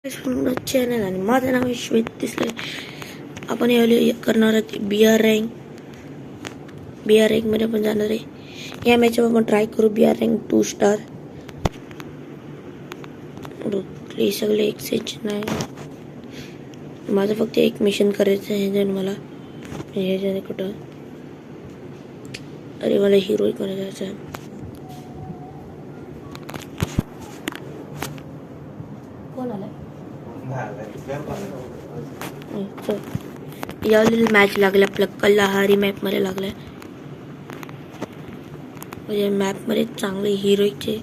Channel आणि माझं नाव आहे श्वेत दिसले. आपण यावेळी करणार आहोत बी आर रँक मध्ये आपण जाणार आहे. या मॅच आपण ट्राय करू बी आर रँक 2 स्टार. सगळे एक्सचेंज नाही, माझं फक्त एक मिशन करायचं आहे. जण मला हे जण कुठं, अरे मला हिरोईक मध्ये जायचं आहे. कोण आलाय? यावेळी मॅच लागला आपला कल्लाहारी मॅप मध्ये लागलाय. म्हणजे मॅप मध्ये चांगले हिरोईकचे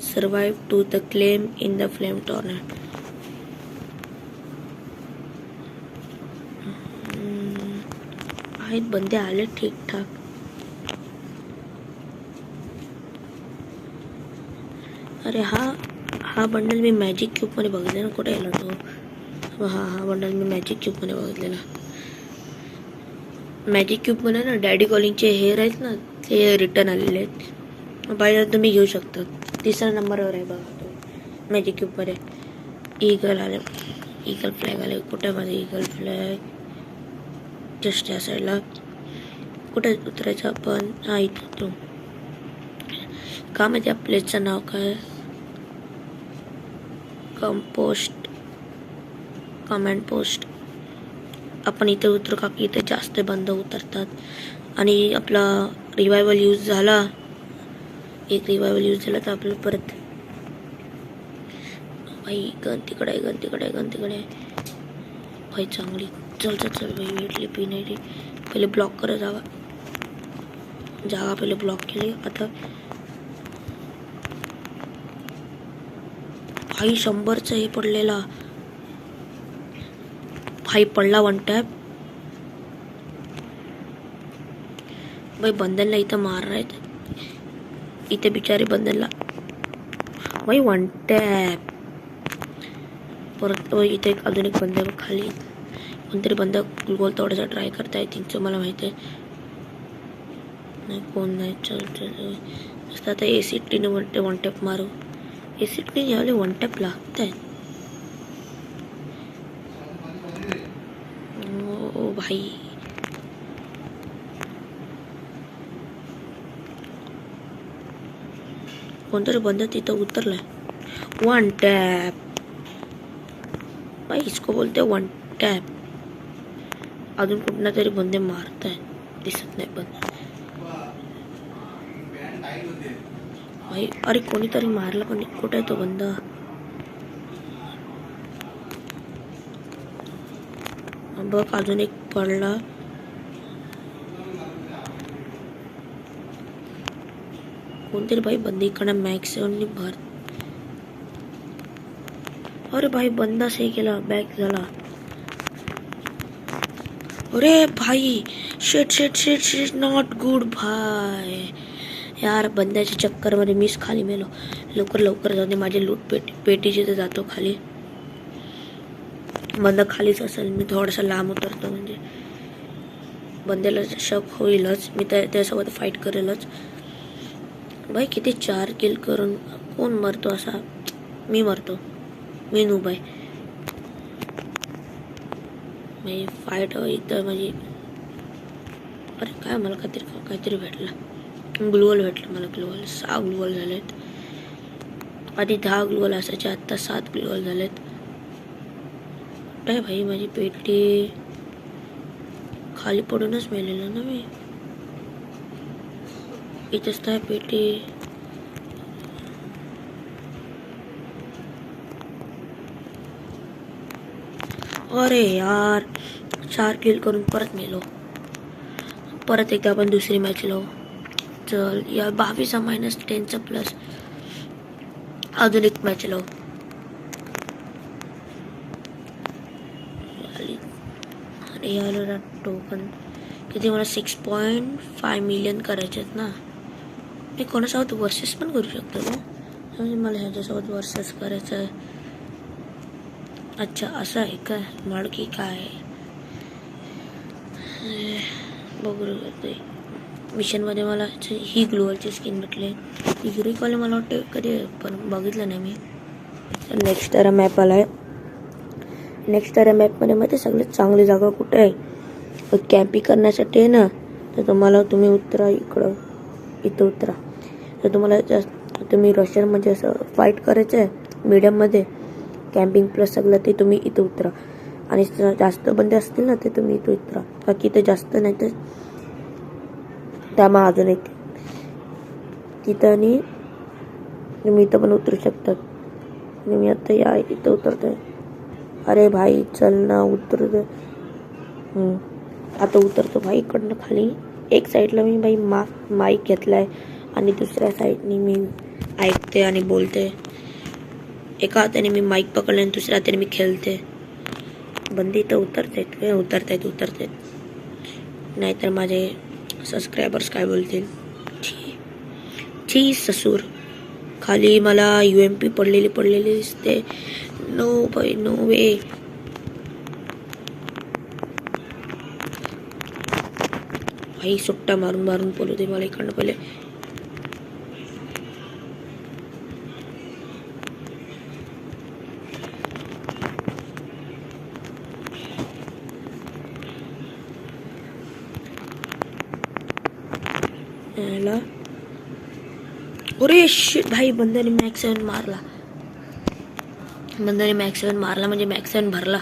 survive to the claim in the flame tornado. आहेत बंदे आले ठीक ठाक. अरे हा बंडल मी मॅजिक क्यूब मध्ये बघितलेला. कुठे आला तो? हा बंडल मी मॅजिक क्यूब मध्ये बघितलेला. मॅजिक क्यूब मध्ये ना डॅडी कॉलिंगचे हेअर आहेत ना, ते रिटर्न आलेले आहेत. पाहिजे तुम्ही घेऊ शकता. 3रा नंबरवर आहे बघा तो मॅजिक क्यूब मध्ये. ईगल आले, ईगल फ्लॅग आले. कुठे माझे ईगल फ्लॅग? जस्ट या साईडला. कुठे उतरायचं आपण? हा इथं तो. का माहिती या प्लेसचं नाव काय? Command post. आपण इथे उतरू का की इथे जास्त बंद उतरतात. आणि आपला रिवायवल यूज झाला, एक रिवायवल यूज झाला तर आपल्याला परत भाई गन तिकडे भाई चांगली. चल भाई भेटली पी नाही रे. पहिले ब्लॉक कर जागा पहिले ब्लॉक केली. आता भाई 100चा हे पडलेला. भाई पडला 1 टॅप. भाई बंधनला इथं मारणार आहेत. इथे बिचारे बंधनला भाई 1 टॅप. परत इथे अजून एक बंद खाली. कोणतरी बंद गोल तोडायचा ट्राय करताय. त्यांचं मला माहित आहे नाही कोण नाही. चल आता एसिटीने 1 टॅप मारू. एसिटीने यावेळी 1 टॅप लागत आहे. ओ भाई कोणतरी बंद तिथं उतरलाय. 1 टॅप भाई, इसको बोलते 1 टॅप. अजून कुठला तरी बंदे मारताय, दिसत नाही पण भाई. अरे कोणीतरी मारला पण कुठे आहे तो बंदा? बघ अजून एक पडला. कोणतरी भाई बंदी इकडे मॅक्स भर. अरे भाई बंदा सही केला, बॅक झाला. अरे भाई शेट नॉट गुड भाई. यार बंद्याच्या चक्कर मध्ये मीच खाली मेलो. लवकर जाऊ दे. माझे लूट पेटीचे तर जातो खाली. बंदा खालीच असेल. मी थोडासा लांब उतरतो म्हणजे बंद्याला शक होईलच. मी त्यासोबत फाईट करेलच. भाई किती 4 किल करून कोण मरतो असा? मी मरतो. मी नूब आहे. मी फाईट इथं म्हणजे अरे काय मला काहीतरी भेटलं. ग्लुअल भेटलं मला. 6 ग्लुअल झालेत. आधी 10 ग्लुअल असायचे, आता 7 ग्लुअल झालेत. काय भाई माझी पेटी खाली पडूनच मेलेलं ना मी. इथेच तर पेटी. अरे यार 4 किल करून परत मेलो. परत एकदा आपण दुसरी मॅच लावू. चल या 22 -10चा प्लस अजून एक मॅच लावू. अरे यार टोकन किती मला 6.5 मिलियन करायचे आहेत ना. मी कोणासोबत वर्सेस पण करू शकतो ना. म्हणजे मला ह्याच्यासोबत वर्सेस करायचं आहे. अच्छा असं आहे का? माडकी काय बघू ते मिशनमध्ये मला ही ग्लोअलची स्किन भेटली. हिरोईकवाले मला वाटतं कधी पण बघितलं नाही मी. नेक्स्ट तर मॅप आला आहे नेक्स्ट मॅपमध्ये माहिती सगळ्यात चांगली जागा कुठे आहे कॅम्पिंग करण्यासाठी आहे ना. तर तुम्ही उतरा इकडं, इथं उतरा. तर तुम्हाला तुम्ही रशियन म्हणजे असं फाईट करायचं आहे मीडियममध्ये कॅम्पिंग प्लस सगळं ते तुम्ही इथं उतरा. आणि जास्त बंदे असतील ना ते तुम्ही इथं उतरा. बाकी ते जास्त नाही तर त्यामुळे अजून एक तिथं आणि तुम्ही इथं पण उतरू शकतात. मी आता या इथं उतरतोय. अरे भाई चल ना उतरतो. आता उतरतो भाई इकडनं खाली. एक साईडला मी भाई माईक घेतलाय आणि दुसऱ्या साईडनी मी ऐकते आणि बोलते. एका हाताने मी माईक पकडले आणि दुसऱ्या हाताने मी खेळते. बंदी इथं उतरतायत. नाहीतर माझे सबस्क्रायबर्स काय बोलतील. छी ससूर. खाली मला UMP पडलेली दिसते. नो भाई नो वे. भाई सुट्टा मारून बोलू दे मला इकडनं पहिले. अरे शिट भाई बंदरने मॅक्स 7 मारला. म्हणजे मॅक्स 7 भरला.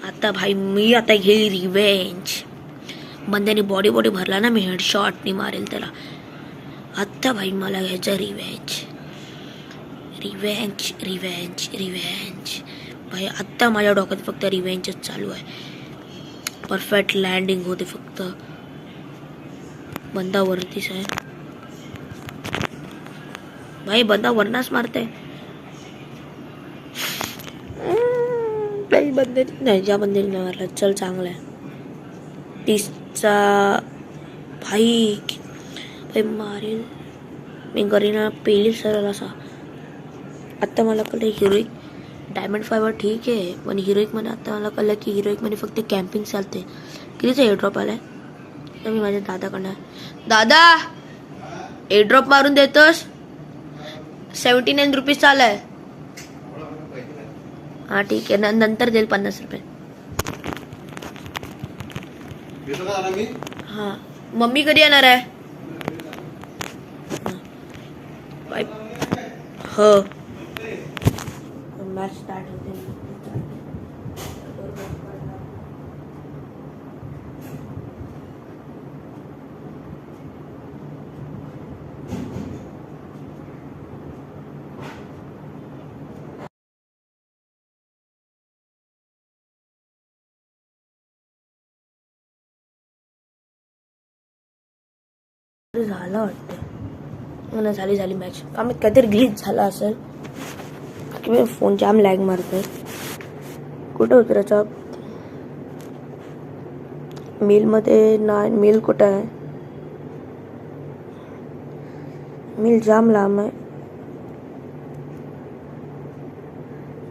आता भाई मी आता घेईल रिवेंज. बंद्याने बॉडी भरला ना मी हेडशॉटनी मारेल त्याला. आता भाई मला घ्यायचं रिवेंज. भाई आत्ता माझ्या डोक्यात फक्त रिवेंजच चालू आहे. परफेक्ट लँडिंग होते फक्त. बंदा वरतीच आहे भाई. बंदा वरनाच मारते. बंदे नाही ज्या बंदेने नाही मारला. चल चांगलं आहे. 30चा भाई मारेल मी. गरीना पेली सरळ असा. आत्ता मला कळलं हिरोईक डायमंड 5 ठीक आहे पण हिरोईकमध्ये आता मला कळलं की हिरोईकमध्ये फक्त कॅम्पिंग चालते. कितीचा एअरड्रॉप आलाय तर मी माझ्या दादाकडनं. दादा एअरड्रॉप मारून देतोस. 79 रुपीज आलाय. हा ठीक आहे नंतर देईल 50 रुपये. हा मम्मी कधी येणार आहे. हो मॅच स्टार्ट होते. झालं वाटतं. झाली मॅच. आम्ही काहीतरी ग्लिच झाला असेल की फोन जाम लॅग मारतोय. कुठं उतरायचा मिलमध्ये. नाही मिल कुठं आहे. मिल जाम लांब आहे.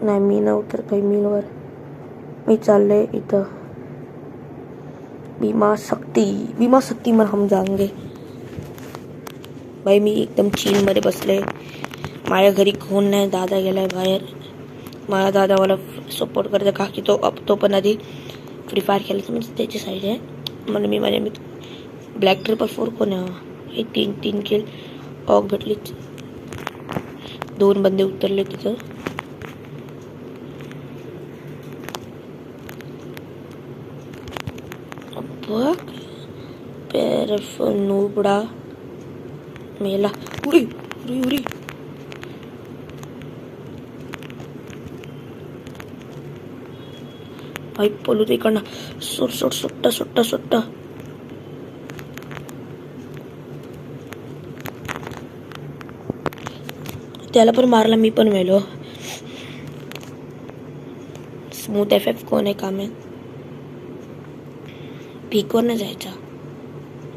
नाही मी ना उतरत भाई मिलवर. मी चालले इथं बीमा शक्ती में हम जाएंगे. भाई मी एकदम चिल मध्ये बसले. माझ्या घरी कोण नाही. दादा गेलाय बाहेर. माझा दादा मला सपोर्ट करते का की तो पण आधी फ्री फायर खेळायचं म्हणजे त्याची साईड आहे. म्हणून मी माझ्या ब्लॅक 444 कोण आहे. हे 3 किल ऑग भेटली. 2 बंदे उतरले तिथं. बघ नूबडा मेला. उरी भाई पळू दे इकडनं. सुट्टा त्याला पण मारला. मी पण मेलो. स्मूथ FF कोण आहे काम आहे. पीकवर नाही जायचा.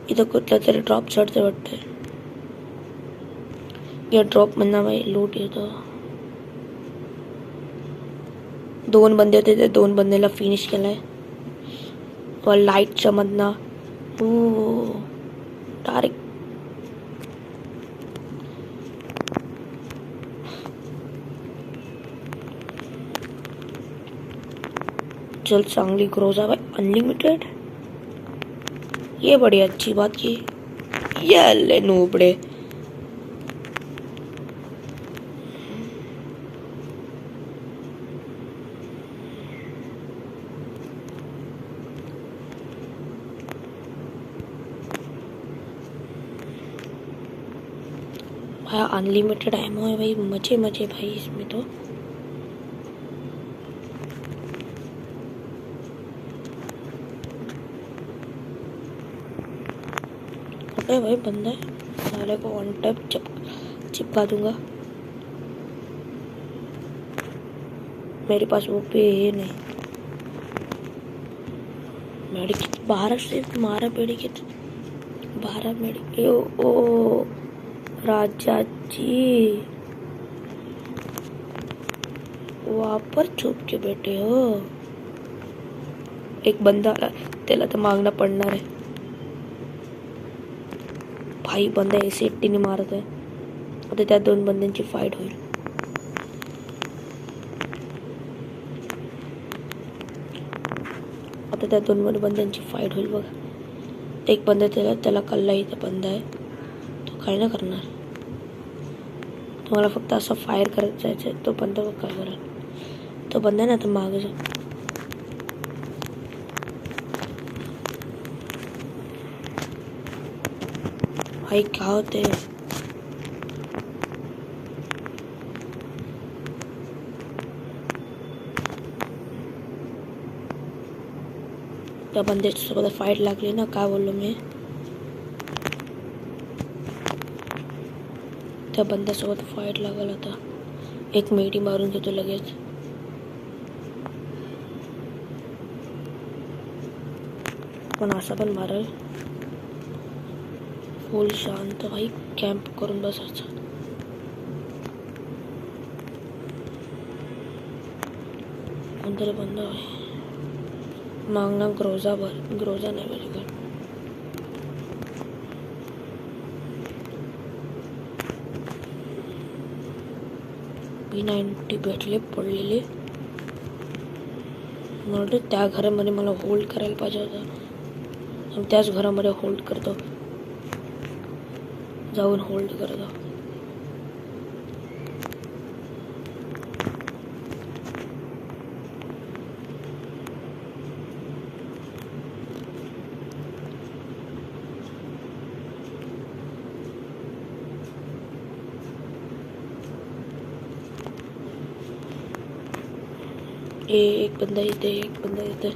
इथं कुठला तरी ड्रॉप चढते वाटतंय. या ड्रॉप मधनं भाई लूट येतो. 2 बंदे होते. ते 2 बंदेला फिनिश केलाय. व लाईटच्या मधनं डायरेक्ट चल चांगली ग्रोजा भाई अनलिमिटेड, ये बड़ी अच्छी बात की। ये ले नूबड़े, भाई अनलिमिटेड एमो है भाई, मजे मजे भाई इसमें तो। अबे भाई बंदा है, साले को वन टैप चिपका दूंगा। मेरे पास वो पे है नहीं। मेडिकेट 12 से 12 मेडिकेट, 12 मेडिकेट। ओ राजा जी वहां पर छुप के बैठे हो। एक बंदा आला त्याला तर मागणं पडणार आहे भाई। बंदा ऐसे एकटीने मारत आहे, आता त्या दोन बंद्यांची फाईट होईल। आता त्या दोन बंद्यांची फाईट होईल बघा। एक बंदा त्याला कल्ला इथं बंदा आहे, तो काय नाही करणार। तुम्हाला फक्त असं फायर करत जायचं, तो बंदा बघ काय करेल। तो बंदा ना तर मागे जा। भाई क्या होते त्या बंद्यासोबत फाईट लागली ना, काय बोललो मी, त्या बंद्यासोबत फाईट लागल। आता एक मेडी मारून घेतो लगेच। पण असं पण मारल, फुल शांत भाई कॅम्प करून बसायचं। अंदर बंद आहे, मागना ग्रोजा नाही माझ्याकडे। P90 भेटले पडलेले, म्हणून त्या घरामध्ये मला होल्ड करायला पाहिजे होता, आणि त्याच घरामध्ये होल्ड करतो, जाऊन होल्ड करतो। एक बंदा इथे, एक बंदा इथे।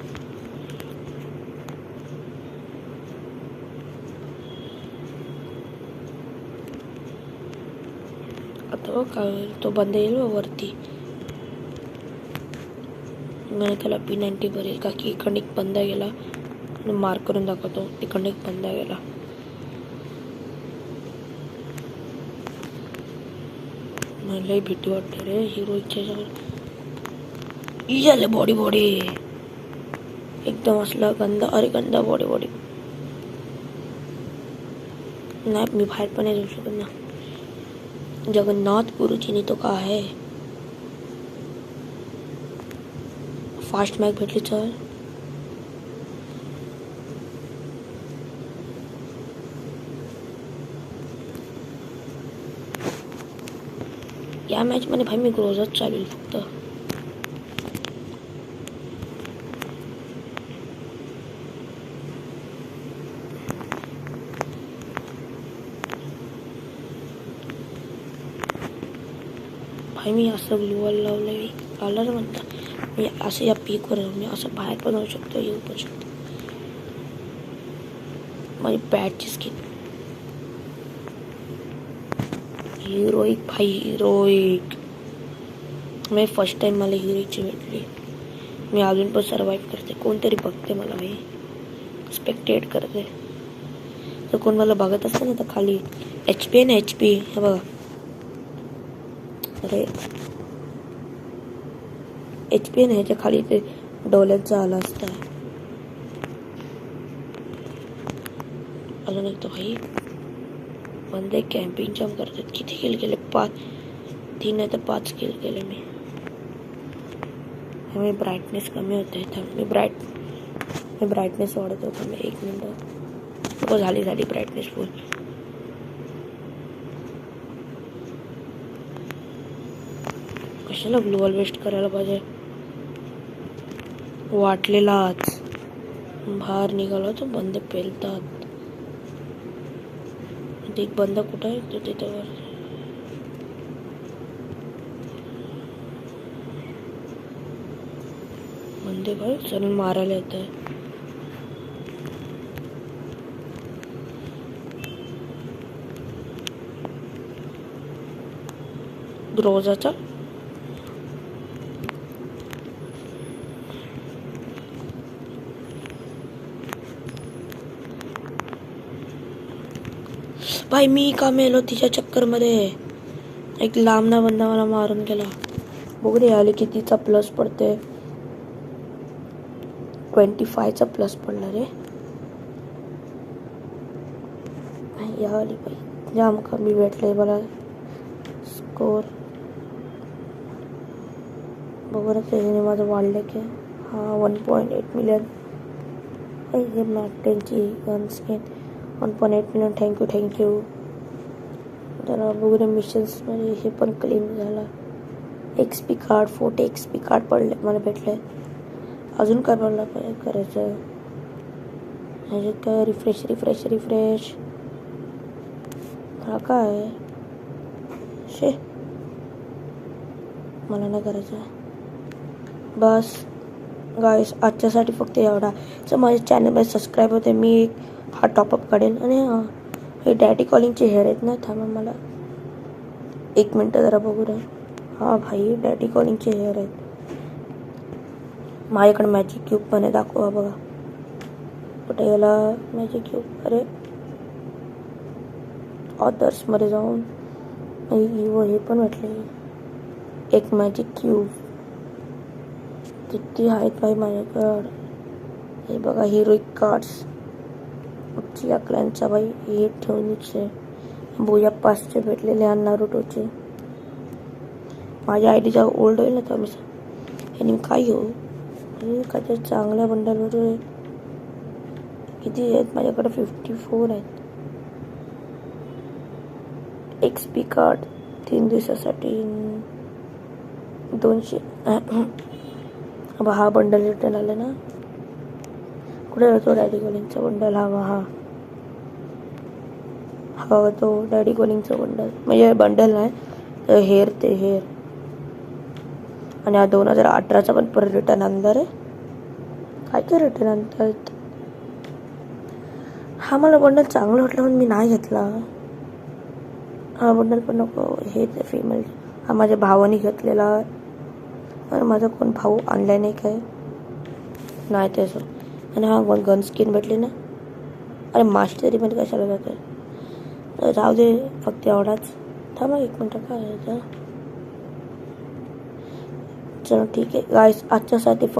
आता काय तो बंदा येईल वरती, मी त्याला P90 भरेल, का की इकडे एक बंदा गेला, मार्क करून दाखवतो इकडे एक बंदा गेला। मला भीती वाटते रे हिरोईकच्या जवळ। याले बॉडी एकदम असला गंदा, अरे गंदा बॉडी नाही, मी बाहेर पण नाही जाऊ शकत ना। जगन्नाथ गुरुजीने तो का आहे। फास्ट मॅग भेटली चल। या मॅच मध्ये भाई मी ग्रोजाच चालेल फक्त। भाई मी असं ग्लूवॉल लावलंय, कलर म्हणता मी असं या पीकवर मी असं बाहेर पण होऊ शकतो, येऊ पण शकतो। माझी बॅटची स्किन हिरोईक भाई, हिरोईक। मी फर्स्ट टाइम मला हिरोईकची भेटली, मी अजून पण सर्वाइव्ह करते। कोणतरी बघते मला भाई, स्पेक्टेट करते। तर कोण मला बघत असतं ना, तर खाली HP आहे ना, HP हे बघा, अरे HP नाही, ह्याच्या खाली ते डोळ्याचा आला असता। अजून एक तो भाई बंदे कॅम्पिंग जम करतात। किती किल केले? 5, 3 नाही तर 5 किल केले मी। मी ब्राईटनेस कमी होते. मी ब्राईटनेस वाढत होतो. मी 1 मिनिट. हो झाली ब्राईटनेस फुल. कशाला ग्लू वॉल वेस्ट करायला पाहिजे. वाटलेलाच बाहेर निघाला तर बंद पेलतात. एक बंद कुठं आहे तो तिथं बंदे काय चल मारायला येत आहे. ग्रोजाचा भाई मी का मेलो तिच्या चक्करमध्ये. एक लांबना बंदा मला मारून गेला. बघ रे आले कितीचा प्लस पडते. 25चा प्लस पडला रे. आली बाई जाम कमी भेटले मला स्कोर. बघू ना त्याने माझं वाढलं की. हा 1.8 मिलियन. हे मॅकटेनची गन स्किन 1.8 मिलियन. थँक्यू. जरा बघू दे मिशन्समध्ये हे पण क्लेम झाला. XP कार्ड 40 XP कार्ड पडले मला भेटले. अजून काय पडलं काय करायचं. ह्याच्यात काय रिफ्रेश. हा काय शे मला नाही करायचं. बस गाईस आजच्यासाठी फक्त एवढा. तर माझ्या चॅनलमध्ये सबस्क्राईब होते. मी हा टॉपअप काढेन. आणि हे डॅडी कॉलिंगचे हेअर आहेत ना. थांबा मला 1 मिनटं जरा बघू रे. हा भाई डॅडी कॉलिंगचे हेअर आहेत. माझ्याकडे मॅजिक क्यूब पण आहे. दाखवा बघा कुठे गेला मॅजिक क्यूब. अरे ऑथर्समध्ये जाऊन हे पण भेटले. एक मॅजिक क्यूब किती आहेत भाई माझ्याकडं. हे बघा हिरोइक कार्ड्स उच्ची अकल्यांचा भाई हे ठेवणीचे. बोया 5चे भेटलेले आणि नारुटोचे. माझ्या आयडीचा ओल्ड होईल ना तर मी ह्यानी काय घेऊ. काय चांगल्या बंडलवर किती आहेत माझ्याकडे 54 आहेत. XP कार्ड 3 दिवसासाठी 200. हा बंडल रिटर्न आला ना. कुठे होतो डॅडी कॉलिंगचा बंडल. हा तो डॅडी कॉलिंगचा बंडल म्हणजे बंडल नाही हेअर. ते हेअर आणि हा 2018चा पण परत रिटर्न आणणार आहे. काय रिटर्न आणतात. हा मला बंडल चांगला वाटला म्हणून मी नाही घेतला. हा बंडल पण नको. हे ते फिमेल. हा माझ्या भावाने घेतलेला. आणि माझा कोण भाऊ आणलाय नाही काय नाही त्याचं. आणि हा गन स्किन भेटली ना. अरे मास्टरीमध्ये कशाला जातं. जाऊ दे फक्त एवढाच. थांबा 1 मिनटं काय आहे. चलो ठीक आहे गाईस आजच्यासाठी